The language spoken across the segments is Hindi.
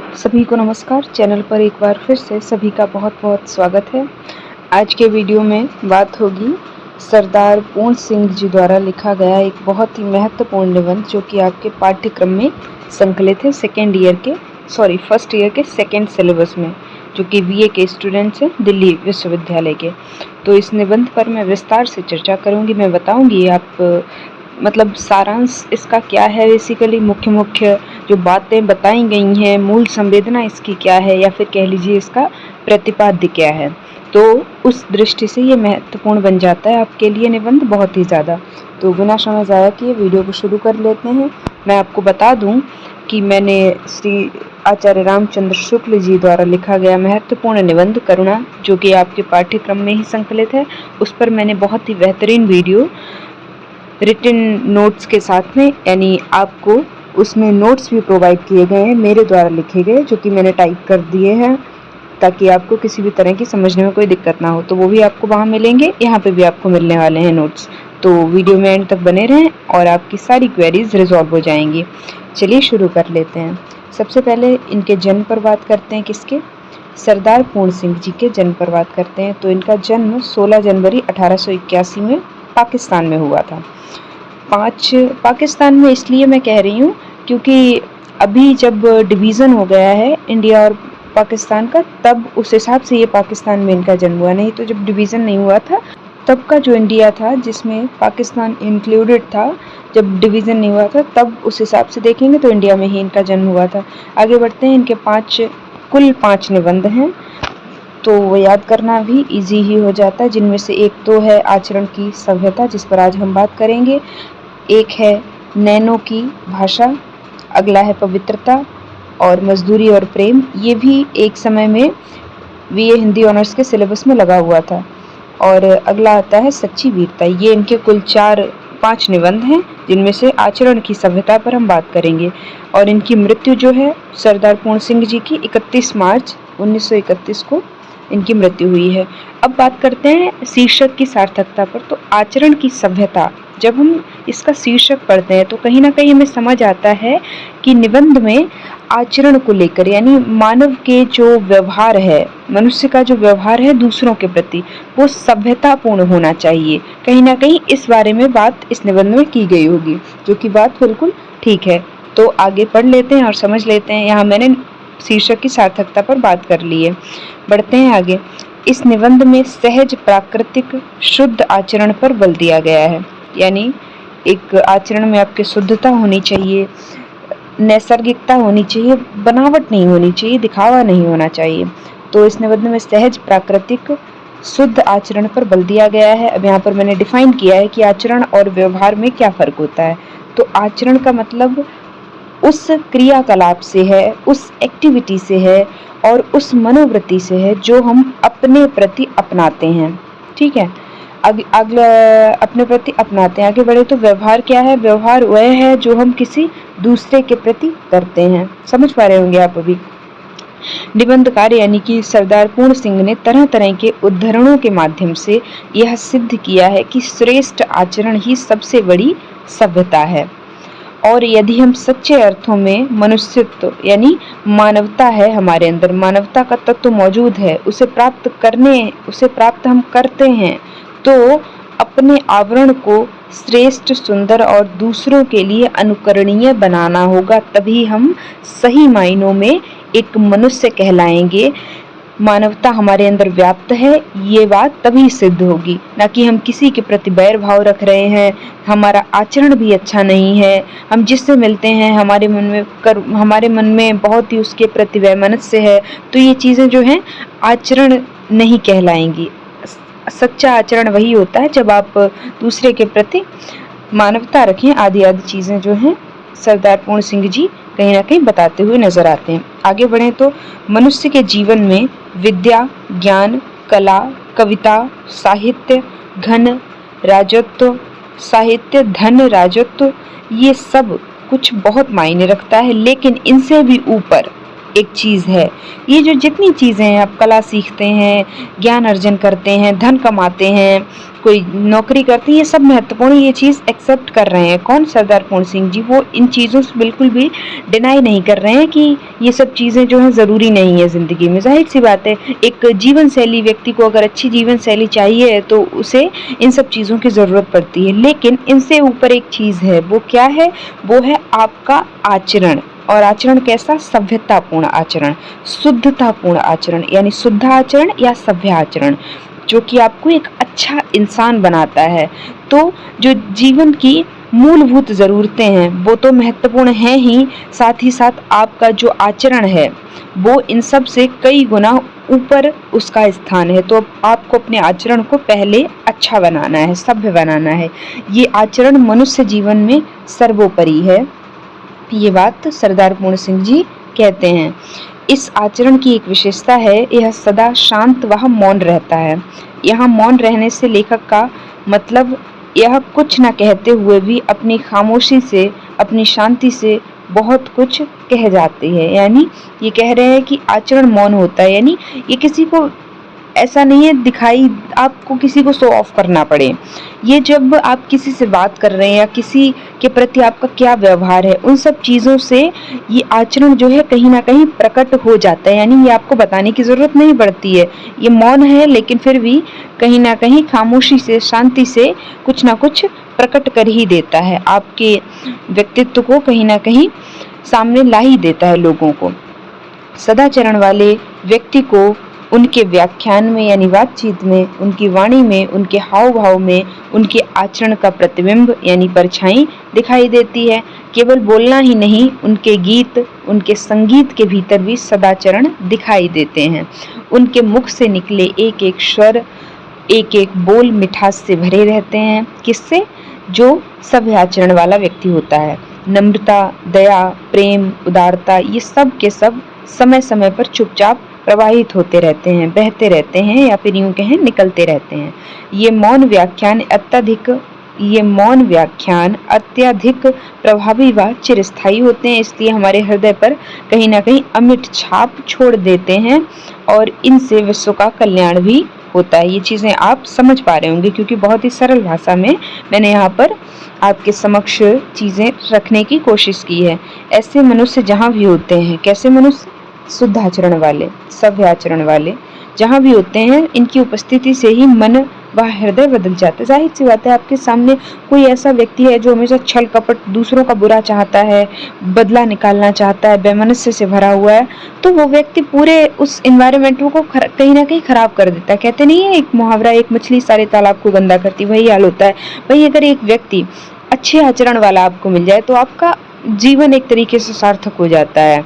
सभी को नमस्कार। चैनल पर एक बार फिर से सभी का बहुत बहुत स्वागत है। आज के वीडियो में बात होगी सरदार पूर्ण सिंह जी द्वारा लिखा गया एक बहुत ही महत्वपूर्ण निबंध जो कि आपके पाठ्यक्रम में संकलित है फर्स्ट ईयर के सेकेंड सिलेबस में, जो कि बीए के स्टूडेंट्स हैं दिल्ली विश्वविद्यालय के। तो इस निबंध पर मैं विस्तार से चर्चा करूँगी। मैं बताऊँगी आप मतलब सारांश इसका क्या है, बेसिकली मुख्य जो बातें बताई गई हैं, मूल संवेदना इसकी क्या है, या फिर कह लीजिए इसका प्रतिपाद्य क्या है। तो उस दृष्टि से ये महत्वपूर्ण बन जाता है आपके लिए निबंध बहुत ही ज़्यादा। तो बिना समय ज़ाया किए वीडियो को शुरू कर लेते हैं। मैं आपको बता दूं कि मैंने श्री आचार्य रामचंद्र शुक्ल जी द्वारा लिखा गया महत्वपूर्ण निबंध करुणा, जो कि आपके पाठ्यक्रम में ही संकलित है, उस पर मैंने बहुत ही बेहतरीन वीडियो रिटन नोट्स के साथ में, यानी आपको उसमें नोट्स भी प्रोवाइड किए गए हैं मेरे द्वारा लिखे गए, जो कि मैंने टाइप कर दिए हैं ताकि आपको किसी भी तरह की समझने में कोई दिक्कत ना हो। तो वो भी आपको वहाँ मिलेंगे, यहाँ पे भी आपको मिलने वाले हैं नोट्स। तो वीडियो में एंड तक बने रहें और आपकी सारी क्वेरीज रिजॉल्व हो जाएंगी। चलिए शुरू कर लेते हैं। सबसे पहले इनके जन्म पर बात करते हैं। किसके? सरदार पूर्ण सिंह जी के जन्म पर बात करते हैं। तो इनका जन्म 16 जनवरी 1881 में पाकिस्तान में हुआ था। पाकिस्तान में इसलिए मैं कह रही हूँ क्योंकि अभी जब डिवीज़न हो गया है इंडिया और पाकिस्तान का, तब उस हिसाब से ये पाकिस्तान में इनका जन्म हुआ। नहीं तो जब डिवीज़न नहीं हुआ था तब का जो इंडिया था, जिसमें पाकिस्तान इंक्लूडेड था, जब डिवीज़न नहीं हुआ था तब उस हिसाब से देखेंगे तो इंडिया में ही इनका जन्म हुआ था। आगे बढ़ते हैं। इनके कुल 5 निबंध हैं, तो वो याद करना भी इजी ही हो जाता है, जिनमें से एक तो है आचरण की सभ्यता, जिस पर आज हम बात करेंगे। एक है नैनो की भाषा, अगला है पवित्रता और मजदूरी और प्रेम। ये भी एक समय में बीए हिंदी ऑनर्स के सिलेबस में लगा हुआ था। और अगला आता है सच्ची वीरता। ये इनके कुल 5 निबंध हैं, जिनमें से आचरण की सभ्यता पर हम बात करेंगे। और इनकी मृत्यु जो है सरदार पूर्ण सिंह जी की 31 मार्च 1931 को इनकी मृत्यु हुई है। अब बात करते हैं शीर्षक की सार्थकता पर। तो आचरण की सभ्यता, जब हम इसका शीर्षक पढ़ते हैं तो कहीं ना कहीं हमें समझ आता है कि निबंध में आचरण को लेकर, यानी मानव के जो व्यवहार है, मनुष्य का जो व्यवहार है दूसरों के प्रति, वो सभ्यतापूर्ण होना चाहिए। कहीं ना कहीं इस बारे में बात इस निबंध में की गई होगी, जो कि बात बिल्कुल ठीक है। तो आगे पढ़ लेते हैं और समझ लेते हैं। यहाँ मैंने शीर्षक की सार्थकता पर बात कर ली है। बढ़ते हैं आगे। इस निबंध में सहज, प्राकृतिक, शुद्ध आचरण पर बल दिया गया है। यानी एक आचरण में आपके शुद्धता होनी चाहिए, नैसर्गिकता होनी चाहिए, बनावट नहीं होनी चाहिए, दिखावा नहीं होना चाहिए। तो इस निबंध में सहज, प्राकृतिक, शुद्ध आचरण पर बल दिया गया है। अब यहाँ पर मैंने डिफाइन किया है कि आचरण और व्यवहार में क्या फर्क होता है। तो आचरण का मतलब उस क्रियाकलाप से है, उस एक्टिविटी से है और उस मनोवृत्ति से है जो हम अपने प्रति अपनाते हैं। ठीक है, अगला अपने प्रति अपनाते हैं। आगे बढ़े तो व्यवहार क्या है? व्यवहार वह है जो हम किसी दूसरे के प्रति करते हैं। समझ पा रहे होंगे आप अभी। निबंधकार यानी कि सरदार पूर्ण सिंह ने तरह तरह के उद्धरणों के माध्यम से यह सिद्ध किया है कि श्रेष्ठ आचरण ही सबसे बड़ी सभ्यता है। और यदि हम सच्चे अर्थों में मनुष्यत्व यानी मानवता है, हमारे अंदर मानवता का तत्व मौजूद है, उसे प्राप्त हम करते हैं, तो अपने आवरण को श्रेष्ठ, सुंदर और दूसरों के लिए अनुकरणीय बनाना होगा। तभी हम सही मायनों में एक मनुष्य कहलाएंगे। मानवता हमारे अंदर व्याप्त है, ये बात तभी सिद्ध होगी, ना कि हम किसी के प्रति बैर भाव रख रहे हैं, हमारा आचरण भी अच्छा नहीं है, हम जिससे मिलते हैं हमारे मन में बहुत ही उसके प्रति वैमनस्य है, तो ये चीज़ें जो हैं आचरण नहीं कहलाएंगी। सच्चा आचरण वही होता है जब आप दूसरे के प्रति मानवता रखें। आदि चीज़ें जो हैं सरदार पूर्ण सिंह जी कहीं ना कहीं बताते हुए नजर आते हैं। आगे बढ़ें तो मनुष्य के जीवन में विद्या, ज्ञान, कला, कविता, साहित्य, धन, राजत्व, ये सब कुछ बहुत मायने रखता है। लेकिन इनसे भी ऊपर एक चीज़ है। ये जो जितनी चीज़ें हैं, आप कला सीखते हैं, ज्ञान अर्जन करते हैं, धन कमाते हैं, कोई नौकरी करते हैं, ये सब महत्वपूर्ण, ये चीज़ एक्सेप्ट कर रहे हैं। कौन? सरदार पूर्ण सिंह जी। वो इन चीज़ों से बिल्कुल भी डिनाई नहीं कर रहे हैं कि ये सब चीज़ें जो हैं ज़रूरी नहीं है ज़िंदगी में। ज़ाहिर सी बात है, एक जीवन शैली, व्यक्ति को अगर अच्छी जीवन शैली चाहिए तो उसे इन सब चीज़ों की ज़रूरत पड़ती है। लेकिन इनसे ऊपर एक चीज़ है, वो क्या है? वो है आपका आचरण। और आचरण कैसा? सभ्यतापूर्ण आचरण, शुद्धतापूर्ण आचरण, यानी शुद्ध आचरण या सभ्य आचरण, जो कि आपको एक अच्छा इंसान बनाता है। तो जो जीवन की मूलभूत ज़रूरतें हैं वो तो महत्वपूर्ण हैं ही, साथ ही साथ आपका जो आचरण है वो इन सब से कई गुना ऊपर उसका स्थान है। तो अब आपको अपने आचरण को पहले अच्छा बनाना है, सभ्य बनाना है। ये आचरण मनुष्य जीवन में सर्वोपरि है। ये बात सरदार पूर्ण सिंह जी कहते हैं। इस आचरण की एक विशेषता है, यह सदा शांत व मौन रहता है। यहाँ मौन रहने से लेखक का मतलब यह कुछ न कहते हुए भी अपनी खामोशी से, अपनी शांति से बहुत कुछ कह जाती है। यानी ये कह रहे हैं कि आचरण मौन होता है, यानी ये किसी को ऐसा नहीं है दिखाई, आपको किसी को शो ऑफ करना पड़े। ये जब आप किसी से बात कर रहे हैं या किसी के प्रति आपका क्या व्यवहार है, उन सब चीज़ों से ये आचरण जो है कहीं ना कहीं प्रकट हो जाता है। यानी ये आपको बताने की ज़रूरत नहीं पड़ती है। ये मौन है लेकिन फिर भी कहीं ना कहीं खामोशी से, शांति से कुछ ना कुछ प्रकट कर ही देता है, आपके व्यक्तित्व को कहीं ना कहीं सामने ला ही देता है लोगों को। सदाचरण वाले व्यक्ति को उनके व्याख्यान में यानी बातचीत में, उनकी वाणी में, उनके हाव भाव में, उनके आचरण का प्रतिबिंब यानी परछाई दिखाई देती है। केवल बोलना ही नहीं, उनके गीत, उनके संगीत के भीतर भी सदाचरण दिखाई देते हैं। उनके मुख से निकले एक एक स्वर, एक एक बोल मिठास से भरे रहते हैं। किससे? जो सभ्य आचरण वाला व्यक्ति होता है। नम्रता, दया, प्रेम, उदारता, ये सब के सब समय समय पर चुपचाप प्रवाहित होते रहते हैं, बहते रहते हैं, या फिर यूं कहें निकलते रहते हैं। ये मौन व्याख्यान अत्यधिक प्रभावी व चिरस्थायी होते हैं, इसलिए हमारे हृदय पर कहीं ना कहीं अमिट छाप छोड़ देते हैं और इनसे विश्व का कल्याण भी होता है। ये चीज़ें आप समझ पा रहे होंगे क्योंकि बहुत ही सरल भाषा में मैंने यहाँ पर आपके समक्ष चीज़ें रखने की कोशिश की है। ऐसे मनुष्य जहाँ भी होते हैं, कैसे मनुष्य? शुद्ध आचरण वाले, सभ्य आचरण वाले जहाँ भी होते हैं, इनकी उपस्थिति से ही मन व हृदय बदल जाता है। जाहिर सी बात है, आपके सामने कोई ऐसा व्यक्ति है जो हमेशा छल कपट, दूसरों का बुरा चाहता है, बदला निकालना चाहता है, वैमनस्य से भरा हुआ है, तो वो व्यक्ति पूरे उस एनवायरनमेंट को कहीं ना कहीं खराब कर देता है। कहते नहीं है एक मुहावरा, एक मछली सारे तालाब को गंदा करती, वही हाल होता है। वही अगर एक व्यक्ति अच्छे आचरण वाला आपको मिल जाए तो आपका जीवन एक तरीके से सार्थक हो जाता है।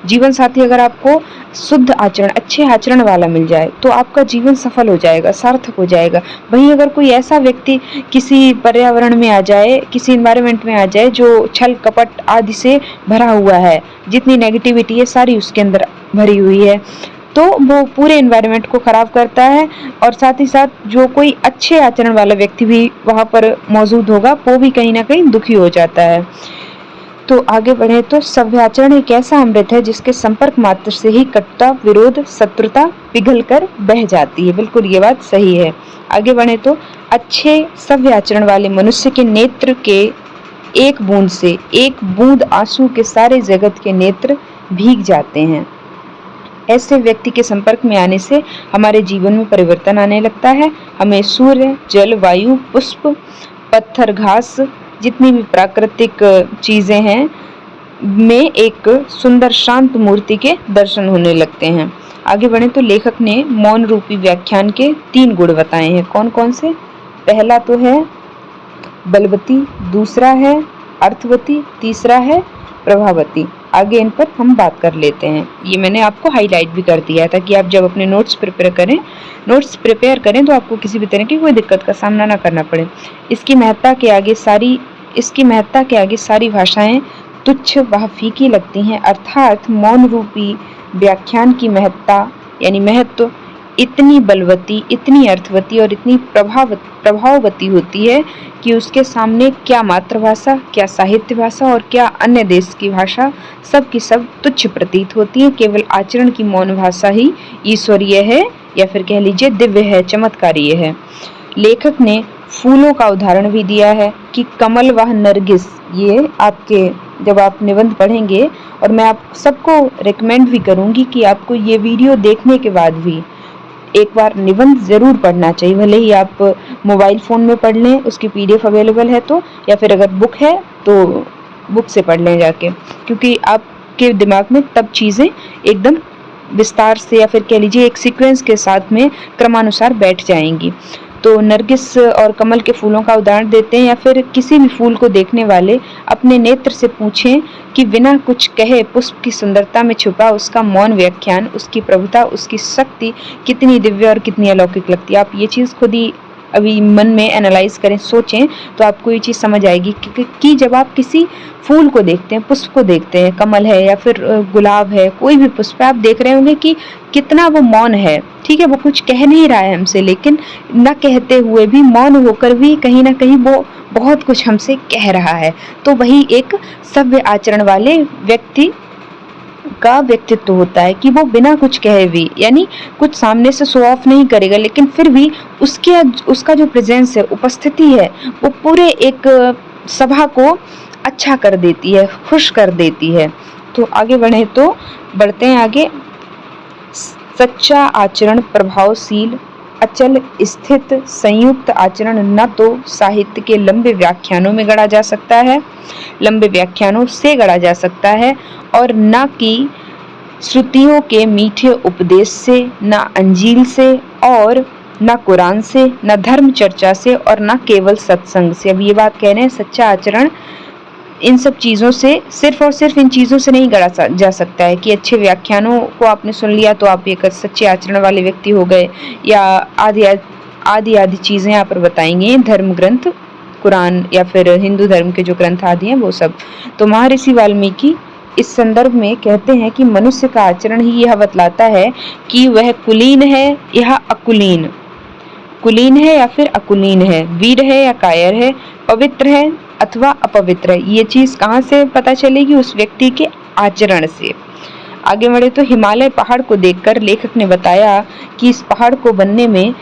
जीवन साथी अगर आपको शुद्ध आचरण, अच्छे आचरण वाला मिल जाए तो आपका जीवन सफल हो जाएगा, सार्थक हो जाएगा। वहीं अगर कोई ऐसा व्यक्ति किसी पर्यावरण में आ जाए, किसी एनवायरनमेंट में आ जाए जो छल कपट आदि से भरा हुआ है, जितनी नेगेटिविटी है सारी उसके अंदर भरी हुई है, तो वो पूरे एनवायरनमेंट को खराब करता है। और साथ ही साथ जो कोई अच्छे आचरण वाला व्यक्ति भी वहाँ पर मौजूद होगा वो भी कहीं ना कहीं दुखी हो जाता है। तो आगे बढ़े तो सभ्य आचरण एक ऐसा अमृत है जिसके संपर्क मात्र से ही कटुता, विरोध, शत्रुता पिघल कर बह जाती है। बिल्कुल ये बात सही है। आगे बढ़े तो अच्छे सभ्य आचरण वाले मनुष्य के नेत्र के एक बूंद से, एक बूंद आंसू के सारे जगत के नेत्र भीग जाते हैं। ऐसे व्यक्ति के संपर्क में आने से हमारे जीवन में परिवर्तन आने लगता है। हमें सूर्य, जल, वायु, पुष्प, पत्थर, घास, जितनी भी प्राकृतिक चीज़ें हैं में एक सुंदर शांत मूर्ति के दर्शन होने लगते हैं। आगे बढ़े तो लेखक ने मौन रूपी व्याख्यान के 3 गुण बताए हैं। कौन कौन से? पहला तो है बलवती, दूसरा है अर्थवती, तीसरा है प्रभावती। आगे इन पर हम बात कर लेते हैं। ये मैंने आपको हाईलाइट भी कर दिया था कि आप जब अपने नोट्स प्रिपेयर करें तो आपको किसी भी तरह की कोई दिक्कत का सामना ना करना पड़े। इसकी महत्ता के आगे सारी भाषाएं तुच्छ व फीकी लगती हैं। अर्थात मौन रूपी व्याख्यान की महत्ता यानी महत्व इतनी बलवती, इतनी अर्थवती और इतनी प्रभाववती होती है कि उसके सामने क्या मातृभाषा, क्या साहित्य भाषा और क्या अन्य देश की भाषा, सब की सब तुच्छ प्रतीत होती है। केवल आचरण की मौन भाषा ही ईश्वरीय है या फिर कह लीजिए दिव्य है, चमत्कारीय है। लेखक ने फूलों का उदाहरण भी दिया है कि कमल व नरगिस, ये आपके जब आप निबंध पढ़ेंगे, और मैं आप सबको रिकमेंड भी करूंगी कि आपको ये वीडियो देखने के बाद भी एक बार निबंध जरूर पढ़ना चाहिए। भले ही आप मोबाइल फ़ोन में पढ़ लें, उसकी PDF अवेलेबल है तो, या फिर अगर बुक है तो बुक से पढ़ लें जाके, क्योंकि आपके दिमाग में तब चीज़ें एकदम विस्तार से, या फिर कह लीजिए एक सीक्वेंस के साथ में क्रमानुसार बैठ जाएंगी। तो नरगिस और कमल के फूलों का उदाहरण देते हैं, या फिर किसी भी फूल को देखने वाले अपने नेत्र से पूछें कि बिना कुछ कहे पुष्प की सुंदरता में छुपा उसका मौन व्याख्यान, उसकी प्रभुता, उसकी शक्ति कितनी दिव्य और कितनी अलौकिक लगती है। आप ये चीज़ खुद ही अभी मन में एनालाइज करें, सोचें, तो आपको ये चीज़ समझ आएगी कि जब आप किसी फूल को देखते हैं, पुष्प को देखते हैं, कमल है या फिर गुलाब है, कोई भी पुष्प है, आप देख रहे होंगे कि कितना वो मौन है। ठीक है, वो कुछ कह नहीं रहा है हमसे, लेकिन न कहते हुए भी, मौन होकर भी कहीं ना कहीं वो बहुत कुछ हमसे कह रहा है। तो वही एक सभ्य आचरण वाले व्यक्ति का व्यक्तित्व होता है कि वो बिना कुछ कहे भी, यानी कुछ सामने से शो ऑफ नहीं करेगा, लेकिन फिर भी उसका जो प्रेजेंस है, उपस्थिति है, वो पूरे एक सभा को अच्छा कर देती है, खुश कर देती है। तो आगे बढ़ते हैं आगे। सच्चा आचरण प्रभावशील, अचल, स्थित, संयुक्त आचरण न तो साहित्य के लंबे व्याख्यानों में गढ़ा जा सकता है, लंबे व्याख्यानों से गढ़ा जा सकता है, और न कि श्रुतियों के मीठे उपदेश से, न अंजील से, और न कुरान से, न धर्म चर्चा से, और न केवल सत्संग से। अब ये बात कह रहे हैं, सच्चा आचरण इन सब चीज़ों से, सिर्फ और सिर्फ इन चीज़ों से नहीं गढ़ा जा सकता है कि अच्छे व्याख्यानों को आपने सुन लिया तो आप एक सच्चे आचरण वाले व्यक्ति हो गए, या आदि चीज़ें यहाँ पर बताएंगे, धर्म ग्रंथ, कुरान या फिर हिंदू धर्म के जो ग्रंथ आदि हैं वो सब। तो महर्षि वाल्मीकि इस संदर्भ में कहते हैं कि मनुष्य का आचरण ही यह बतलाता है कि वह कुलीन है या अकुलीन, कुलीन है या फिर अकुलीन है, वीर है या कायर है, पवित्र है अथवा अपवित्र है। ये चीज कहाँ से पता चलेगी? उस व्यक्ति के आचरण से। आगे बढ़े तो हिमालय पहाड़ को देखकर लेखक ने बताया कि इस पहाड़ को बनने में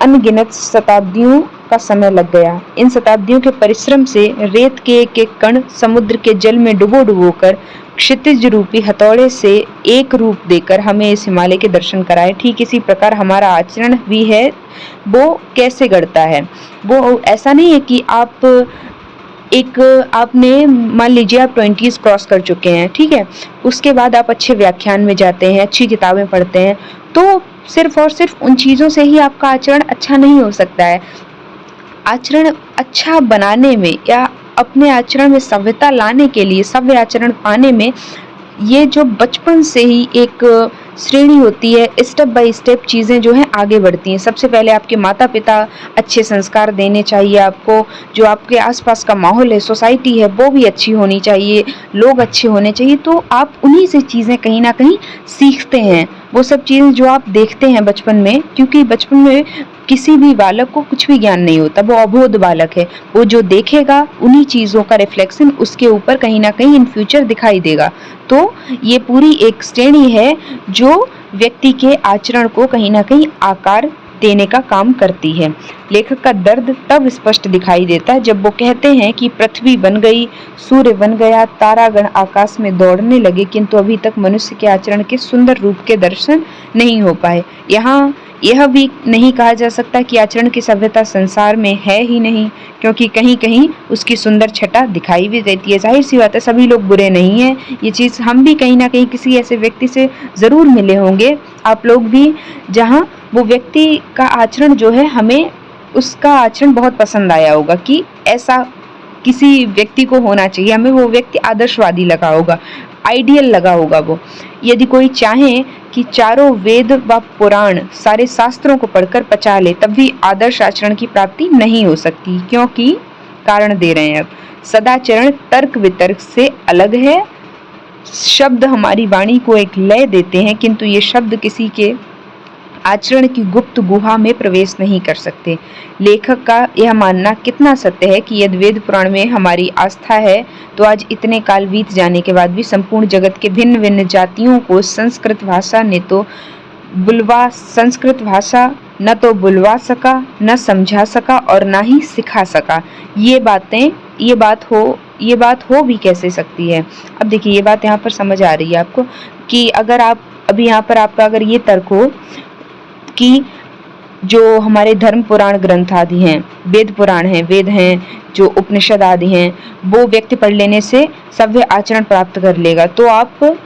अनगिनत शताब्दियों का समय लग गया। इन शताब्दियों के परिश्रम से रेत के एक एक कण समुद्र के जल में डुबो कर क्षितिज रूपी हथौड़े से एक रूप देकर हमें इस हिमालय के दर्शन कराए। ठीक इसी प्रकार हमारा आचरण भी है। वो कैसे गढ़ता है? वो ऐसा नहीं है कि आपने मान लीजिए आप 20s क्रॉस कर चुके हैं, ठीक है, उसके बाद आप अच्छे व्याख्यान में जाते हैं, अच्छी किताबें पढ़ते हैं, तो सिर्फ और सिर्फ उन चीज़ों से ही आपका आचरण अच्छा नहीं हो सकता है। आचरण अच्छा बनाने में या अपने आचरण में सभ्यता लाने के लिए, सभ्य आचरण पाने में, ये जो बचपन से ही एक श्रेणी होती है, स्टेप बाय स्टेप चीज़ें जो हैं आगे बढ़ती हैं। सबसे पहले आपके माता पिता अच्छे संस्कार देने चाहिए आपको, जो आपके आसपास का माहौल है, सोसाइटी है, वो भी अच्छी होनी चाहिए, लोग अच्छे होने चाहिए। तो आप उन्हीं से चीज़ें कहीं ना कहीं सीखते हैं, वो सब चीज़ें जो आप देखते हैं बचपन में, क्योंकि बचपन में किसी भी बालक को कुछ भी ज्ञान नहीं होता, वो अबोध बालक है। वो जो देखेगा उन्हीं चीज़ों का रिफ्लेक्शन उसके ऊपर कहीं ना कहीं इन फ्यूचर दिखाई देगा। तो ये पूरी एक श्रेणी है जो व्यक्ति के आचरण को कहीं ना कहीं आकार देने का काम करती है। लेखक का दर्द तब स्पष्ट दिखाई देता है जब वो कहते हैं कि पृथ्वी बन गई, सूर्य बन गया, तारागण आकाश में दौड़ने लगे, किंतु अभी तक मनुष्य के आचरण के सुंदर रूप के दर्शन नहीं हो पाए। यहाँ यह भी नहीं कहा जा सकता कि आचरण की सभ्यता संसार में है ही नहीं, क्योंकि कहीं कहीं उसकी सुंदर छटा दिखाई भी देती है। जाहिर सी बात है, सभी लोग बुरे नहीं हैं। ये चीज़ हम भी कहीं ना कहीं किसी ऐसे व्यक्ति से ज़रूर मिले होंगे, आप लोग भी, जहाँ वो व्यक्ति का आचरण जो है, हमें उसका आचरण बहुत पसंद आया होगा कि ऐसा किसी व्यक्ति को होना चाहिए, हमें वो व्यक्ति आदर्शवादी लगा होगा, आइडियल लगा होगा वो। यदि कोई चाहे कि चारों वेद व पुराण सारे शास्त्रों को पढ़कर पचा ले, तब भी आदर्श आचरण की प्राप्ति नहीं हो सकती, क्योंकि कारण दे रहे हैं अब। सदाचरण तर्क वितर्क से अलग है। शब्द हमारी वाणी को एक लय देते हैं, किंतु ये शब्द किसी के आचरण की गुप्त गुहा में प्रवेश नहीं कर सकते। लेखक का यह मानना कितना सत्य है कि यदि वेद पुराण में हमारी आस्था है, तो आज इतने काल बीत जाने के बाद भी संपूर्ण जगत के भिन्न भिन्न जातियों को संस्कृत भाषा ने तो बुलवा, संस्कृत भाषा न तो बुलवा सका, न समझा सका और ना ही सिखा सका। ये बात हो भी कैसे सकती है। अब देखिए ये बात यहाँ पर समझ आ रही है आपको कि अगर आप अभी यहाँ पर आपका अगर ये तर्क हो कि जो हमारे धर्म पुराण ग्रंथ आदि हैं, वेद पुराण हैं, वेद हैं, जो उपनिषद आदि हैं, वो व्यक्ति पढ़ लेने से सभ्य आचरण प्राप्त कर लेगा, तो आप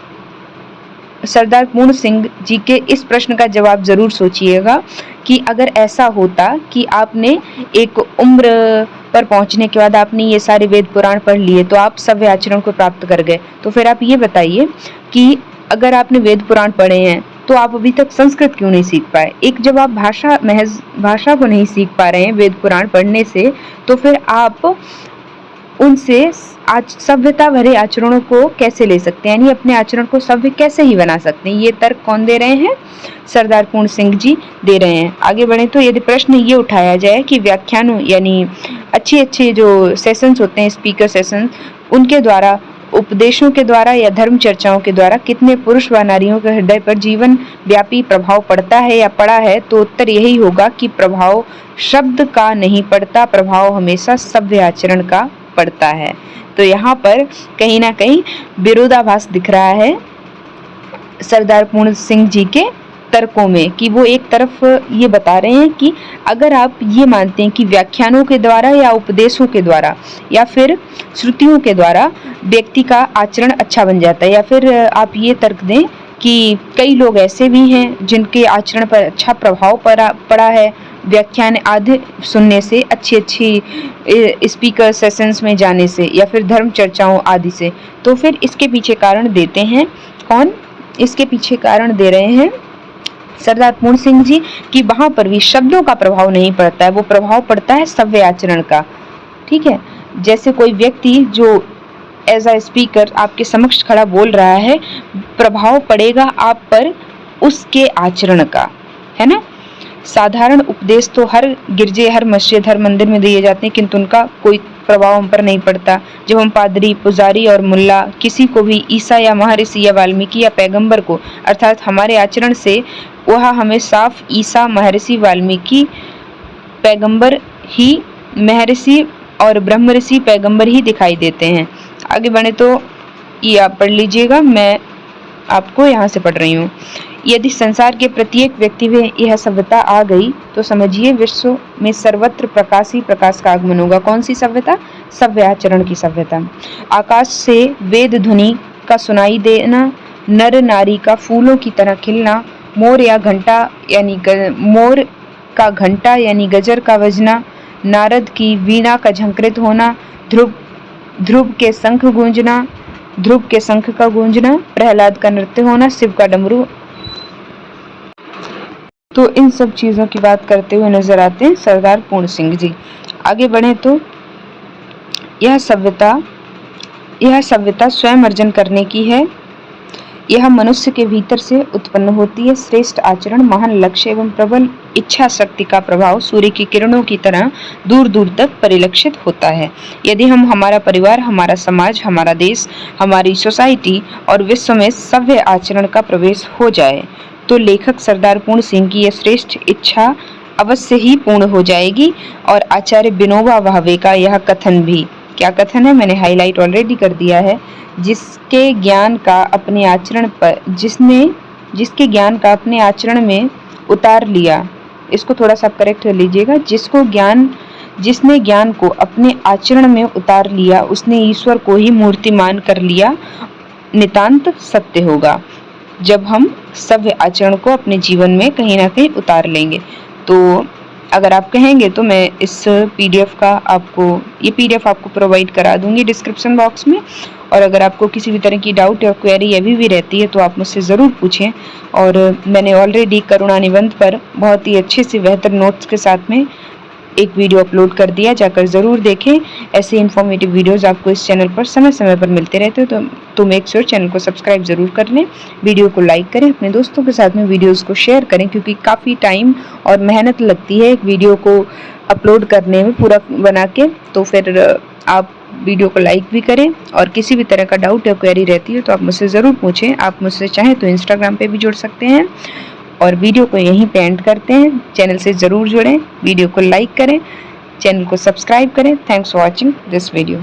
सरदार पूर्ण सिंह जी के इस प्रश्न का जवाब जरूर सोचिएगा कि अगर ऐसा होता कि आपने एक उम्र पर पहुंचने के बाद आपने ये सारे वेद पुराण पढ़ लिए तो आप सभ्य आचरण को प्राप्त कर गए, तो फिर आप ये बताइए कि अगर आपने वेद पुराण पढ़े हैं तो आप अभी तक संस्कृत क्यों नहीं सीख पाए। एक जब आप महज भाषा को नहीं सीख पा रहे हैं वेद पुराण पढ़ने से, तो फिर आप उनसे आज सभ्यता भरे आचरणों को कैसे ले सकते हैं, यानी अपने आचरण को सभ्य कैसे ही बना सकते हैं। ये तर्क कौन दे रहे हैं? सरदार पूर्ण सिंह जी दे रहे हैं। आगे बढ़े तो यदि प्रश्न ये उठाया जाए कि व्याख्यानों यानी अच्छे जो सेशंस होते हैं, स्पीकर सेशन, उनके द्वारा, उपदेशों के द्वारा या धर्म चर्चाओं के द्वारा कितने पुरुष व नारियों के हृदय पर जीवन व्यापी प्रभाव पड़ता है या पड़ा है, तो उत्तर यही होगा कि प्रभाव शब्द का नहीं पड़ता, प्रभाव हमेशा सभ्य आचरण का पड़ता है। तो यहाँ पर कहीं ना कहीं विरोधाभास दिख रहा है सरदार पूर्ण सिंह जी के तर्कों में कि वो एक तरफ ये बता रहे हैं कि अगर आप ये मानते हैं कि व्याख्यानों के द्वारा या उपदेशों के द्वारा या फिर श्रुतियों के द्वारा व्यक्ति का आचरण अच्छा बन जाता है, या फिर आप ये तर्क दें कि कई लोग ऐसे भी हैं जिनके आचरण पर अच्छा प्रभाव पड़ा है व्याख्यान आदि सुनने से, अच्छी स्पीकर सेशंस में जाने से या फिर धर्म चर्चाओं आदि से, तो फिर इसके पीछे कारण देते हैं कौन? इसके पीछे कारण दे रहे हैं सरदार पूर्ण सिंह जी कि वहां पर भी शब्दों का प्रभाव नहीं पड़ता है, वो प्रभाव पड़ता है सभ्य आचरण का। ठीक है, जैसे कोई व्यक्ति जो एज अ स्पीकर आपके समक्ष खड़ा बोल रहा है, प्रभाव पड़ेगा आप पर उसके आचरण का, है ना। साधारण उपदेश तो हर गिरजे, हर मस्जिद, हर मंदिर में दिए जाते हैं, किंतु उनका कोई प्रभाव हम पर नहीं पड़ता। जब हम पादरी, पुजारी और मुल्ला किसी को भी ईसा या महर्षि या वाल्मीकि या पैगंबर को, अर्थात हमारे आचरण से वह हमें साफ ईसा, महर्षि, वाल्मीकि, पैगंबर ही, महर्षि और ब्रह्म ऋषि पैगंबर ही दिखाई देते हैं। आगे बढ़े तो ये आप पढ़ लीजिएगा, मैं आपको यहाँ से पढ़ रही हूँ। यदि संसार के प्रत्येक व्यक्ति में यह सभ्यता आ गई तो समझिए विश्व में सर्वत्र प्रकाश ही प्रकाश का आगमन होगा। कौन सी सभ्यता? सभ्य आचरण की सभ्यता। आकाश से वेद ध्वनि का सुनाई देना, नर नारी का फूलों की तरह खिलना, मोर का घंटा यानी गजर का बजना, नारद की वीणा का झंकृत होना, ध्रुव के शंख का गूंजना, प्रहलाद का नृत्य होना, शिव का डमरू। तो इन सब चीजों की बात करते हुए नजर आते हैं सरदार पूर्ण सिंह जी। आगे बढ़े तो यह सभ्यता स्वयं अर्जन करने की है। यह मनुष्य के भीतर से उत्पन्न होती है। श्रेष्ठ आचरण, महान लक्ष्य एवं प्रबल इच्छा शक्ति का प्रभाव सूर्य की किरणों की तरह दूर दूर तक परिलक्षित होता है। यदि हमारा परिवार, हमारा समाज, हमारा देश, हमारी सोसाइटी और विश्व में सभ्य आचरण का प्रवेश हो जाए तो लेखक सरदार पूर्ण सिंह की यह श्रेष्ठ इच्छा अवश्य ही पूर्ण हो जाएगी। और आचार्य विनोबा भावे का यह कथन भी, क्या कथन है, मैंने हाईलाइट ऑलरेडी कर दिया है, जिसके ज्ञान का अपने आचरण में उतार लिया। इसको थोड़ा सा करेक्ट कर लीजिएगा। जिसने ज्ञान को अपने आचरण में उतार लिया उसने ईश्वर को ही मूर्तिमान कर लिया, नितांत सत्य होगा। जब हम सभ्य आचरण को अपने जीवन में कहीं ना कहीं उतार लेंगे, तो अगर आप कहेंगे तो मैं इस पीडीएफ आपको प्रोवाइड करा दूंगी डिस्क्रिप्शन बॉक्स में। और अगर आपको किसी भी तरह की डाउट या क्वेरी अभी भी रहती है तो आप मुझसे ज़रूर पूछें। और मैंने ऑलरेडी करुणा निबंध पर बहुत ही अच्छे से बेहतर नोट्स के साथ में एक वीडियो अपलोड कर दिया, जाकर ज़रूर देखें। ऐसे इन्फॉर्मेटिव वीडियोस आपको इस चैनल पर समय समय पर मिलते रहते हैं, तो मेक श्योर चैनल को सब्सक्राइब ज़रूर कर लें, वीडियो को लाइक करें, अपने दोस्तों के साथ में वीडियोस को शेयर करें, क्योंकि काफ़ी टाइम और मेहनत लगती है एक वीडियो को अपलोड करने में पूरा बना के। तो फिर आप वीडियो को लाइक भी करें, और किसी भी तरह का डाउट या क्वेरी रहती है तो आप मुझसे ज़रूर पूछें। आप मुझसे चाहें तो इंस्टाग्राम पे भी जुड़ सकते हैं, और वीडियो को यहीं पे एंड करते हैं। चैनल से ज़रूर जुड़ें, वीडियो को लाइक करें, चैनल को सब्सक्राइब करें। Thanks for watching this video.